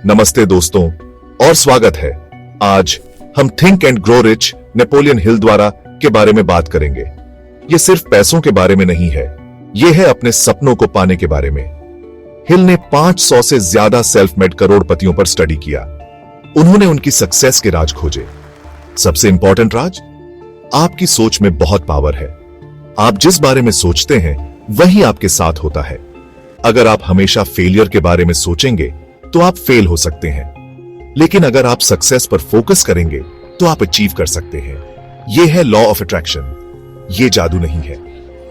नमस्ते दोस्तों और स्वागत है। आज हम think and grow rich Napoleon Hill द्वारा के बारे में बात करेंगे। यह सिर्फ पैसों के बारे में नहीं है, यह है अपने सपनों को पाने के बारे में। हिल ने 500 से ज्यादा सेल्फ मेड करोड़पतियों पर स्टडी किया। उन्होंने उनकी सक्सेस के राज खोजे। सबसे इंपॉर्टेंट राज, आपकी सोच में बहुत पावर है। आप जिस बारे में सोचते हैं वही आपके साथ होता है। अगर आप हमेशा फेलियर के बारे में सोचेंगे तो आप फेल हो सकते हैं, लेकिन अगर आप सक्सेस पर फोकस करेंगे तो आप अचीव कर सकते हैं। यह है लॉ ऑफ अट्रैक्शन। यह जादू नहीं है,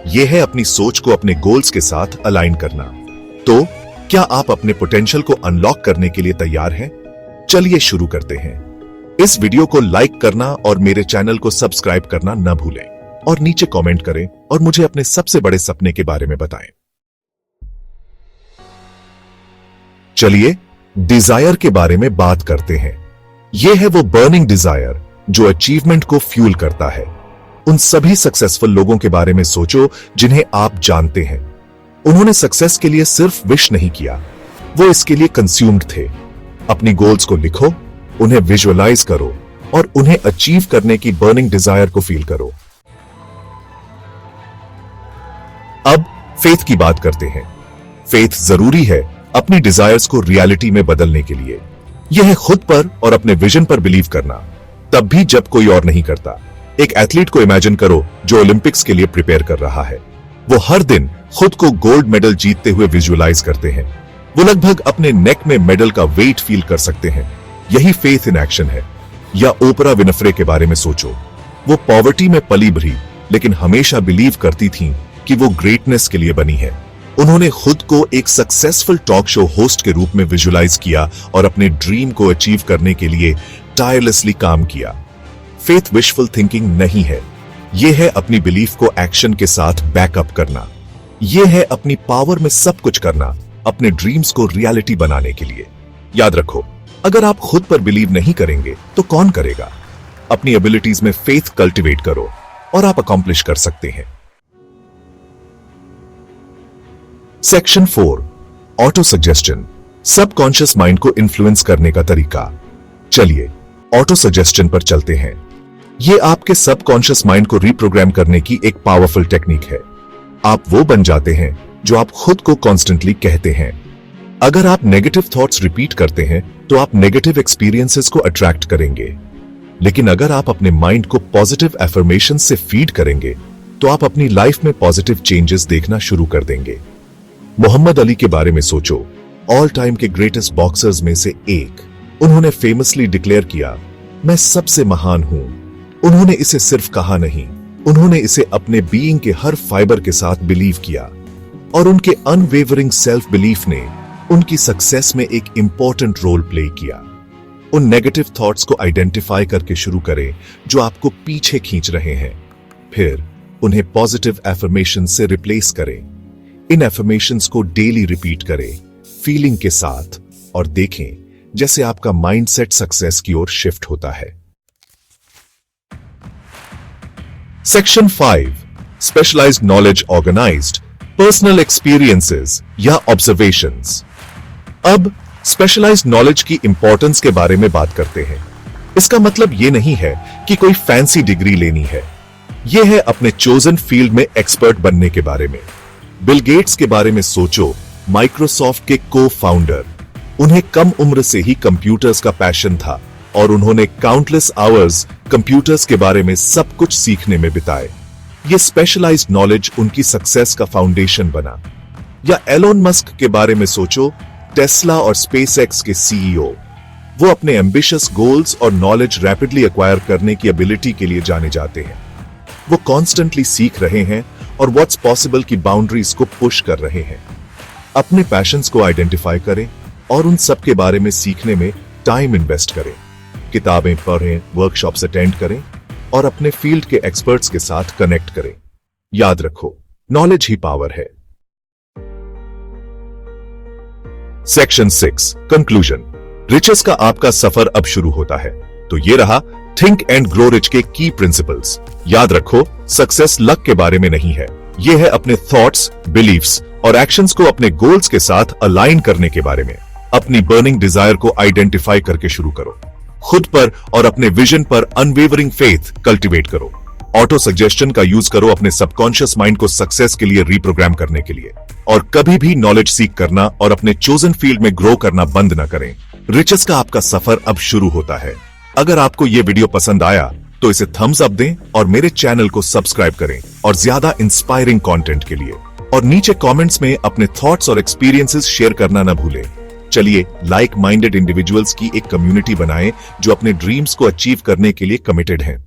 यह है अपनी सोच को अपने गोल्स के साथ अलाइन करना। तो क्या आप अपने पोटेंशियल को अनलॉक करने के लिए तैयार हैं? चलिए शुरू करते हैं। इस वीडियो को लाइक करना और मेरे चैनल को सब्सक्राइब करना न भूलें और नीचे कमेंट करें और मुझे अपने सबसे बड़े सपने के बारे में बताएं। चलिए डिजायर के बारे में बात करते हैं। यह है वो बर्निंग डिजायर जो अचीवमेंट को फ्यूल करता है। उन सभी सक्सेसफुल लोगों के बारे में सोचो जिन्हें आप जानते हैं। उन्होंने सक्सेस के लिए सिर्फ विश नहीं किया, वो इसके लिए कंज्यूम्ड थे। अपनी गोल्स को लिखो, उन्हें विजुअलाइज करो और उन्हें अचीव करने की बर्निंग डिजायर को फील करो। अब फेथ की बात करते हैं। फेथ जरूरी है अपनी डिजायर्स को रियलिटी में बदलने के लिए। यह है खुद पर और अपने विजन पर बिलीव करना, तब भी जब कोई और नहीं करता। एक एथलीट को इमेजिन करो जो ओलंपिक्स के लिए प्रिपेयर कर रहा है। वो हर दिन खुद को गोल्ड मेडल जीतते हुए विजुअलाइज करते हैं। वो लगभग अपने नेक में मेडल का वेट फील कर सकते हैं। यही फेथ इन एक्शन है। या ओपरा विनफ्रे के बारे में सोचो। वो पॉवर्टी में पली भरी लेकिन हमेशा बिलीव करती थीं कि वो ग्रेटनेस के लिए बनी है। उन्होंने खुद को एक सक्सेसफुल टॉक शो होस्ट के रूप में विजुअलाइज किया और अपने ड्रीम को अचीव करने के लिए टायरलेसली काम किया। फेथ विशफुल थिंकिंग नहीं है, यह है अपनी बिलीफ को एक्शन के साथ बैकअप करना। यह है अपनी पावर में सब कुछ करना, अपने ड्रीम्स को रियलिटी बनाने के लिए। याद रखो, अगर आप खुद पर बिलीव नहीं करेंगे तो कौन करेगा? अपनी एबिलिटीज में फेथ कल्टिवेट करो और आप अकॉम्प्लिश कर सकते हैं। Section 4, auto suggestion, subconscious mind को इन्फ्लुएंस करने का तरीका। चलिए ऑटो सजेस्शन पर चलते हैं। यह आपके सबकॉन्शियस माइंड को रिप्रोग्राम करने की एक पावरफुल टेक्निक है। आप वो बन जाते हैं जो आप खुद को कॉन्स्टेंटली कहते हैं। अगर आप नेगेटिव थॉट्स रिपीट करते हैं तो आप नेगेटिव एक्सपीरियंसेस को अट्रैक्ट करेंगे, लेकिन अगर आप अपने माइंड को पॉजिटिव एफर्मेशन से फीड करेंगे तो आप अपनी लाइफ में पॉजिटिव चेंजेस देखना शुरू कर देंगे। मोहम्मद अली के बारे में सोचो, ऑल टाइम के ग्रेटेस्ट बॉक्सर्स में से एक। उन्होंने फेमसली डिक्लेयर किया, मैं सबसे महान हूं। उन्होंने इसे सिर्फ कहा नहीं, उन्होंने इसे अपने बीइंग के हर फाइबर के साथ बिलीव किया और उनके अनवेवरिंग सेल्फ बिलीफ ने उनकी सक्सेस में एक इंपॉर्टेंट रोल प्ले किया। उन नेगेटिव थॉट्स को आइडेंटिफाई करके शुरू करें जो आपको पीछे खींच रहे हैं, फिर उन्हें पॉजिटिव एफर्मेशन से रिप्लेस करें। इन एफर्मेशंस को डेली रिपीट करें फीलिंग के साथ और देखें जैसे आपका माइंडसेट सक्सेस की ओर शिफ्ट होता है। Section 5, specialised knowledge organised, personal experiences या ऑब्जर्वेशंस। अब स्पेशलाइज्ड नॉलेज की इंपॉर्टेंस के बारे में बात करते हैं। इसका मतलब यह नहीं है कि कोई फैंसी डिग्री लेनी है, यह है अपने चोजन फील्ड में एक्सपर्ट बनने के बारे में। बिल गेट्स के बारे में सोचो, माइक्रोसॉफ्ट के को फाउंडर। उन्हें कम उम्र से ही कंप्यूटर्स का पैशन था और उन्होंने काउंटलेस आवर्स कंप्यूटर्स के बारे में सब कुछ सीखने में बिताए। यह स्पेशलाइज्ड नॉलेज उनकी सक्सेस का फाउंडेशन बना। या एलोन मस्क के बारे में सोचो, टेस्ला और स्पेसएक्स के सीईओ। वो अपने एम्बिशियस गोल्स और नॉलेज रैपिडली एक्वायर करने की एबिलिटी के लिए जाने जाते हैं। वो कॉन्स्टेंटली सीख रहे हैं और व्हाट्स पॉसिबल की बाउंड्रीज को पुश कर रहे हैं। अपने पैशंस को आइडेंटिफाई करें और उन सब के बारे में सीखने में टाइम इन्वेस्ट करें। किताबें पढ़ें, वर्कशॉप्स अटेंड करें और अपने फील्ड के एक्सपर्ट्स के साथ कनेक्ट करें। याद रखो, नॉलेज ही पावर है। Section 6, conclusion. रिचेस का आपका सफर अब शुरू होता है। तो ये रहा थिंक एंड ग्रो रिच के की प्रिंसिपल्स। याद रखो, सक्सेस लक के बारे में नहीं है, यह है अपने थॉट्स, बिलीफ्स और एक्शंस को अपने गोल्स के साथ अलाइन करने के बारे में। अपनी बर्निंग डिजायर को आइडेंटिफाई करके शुरू करो। खुद पर और अपने विजन पर अनवेवरिंग फेथ कल्टीवेट करो। ऑटो सजेशन का यूज करो अपने सबकॉन्शियस माइंड को सक्सेस के लिए रिप्रोग्राम करने के लिए। और कभी भी नॉलेज सीख करना और अपने चोजन फील्ड में ग्रो करना बंद ना करें। रिचेस का आपका सफर अब शुरू होता है। अगर आपको यह वीडियो पसंद आया तो इसे थम्स अप दें और मेरे चैनल को सब्सक्राइब करें और ज्यादा इंस्पायरिंग कंटेंट के लिए। और नीचे कमेंट्स में अपने थॉट्स और एक्सपीरियंसेस शेयर करना ना भूलें। चलिए लाइक माइंडेड इंडिविजुअल्स की एक कम्युनिटी बनाएं जो अपने ड्रीम्स को अचीव करने के लिए कमिटेड हैं।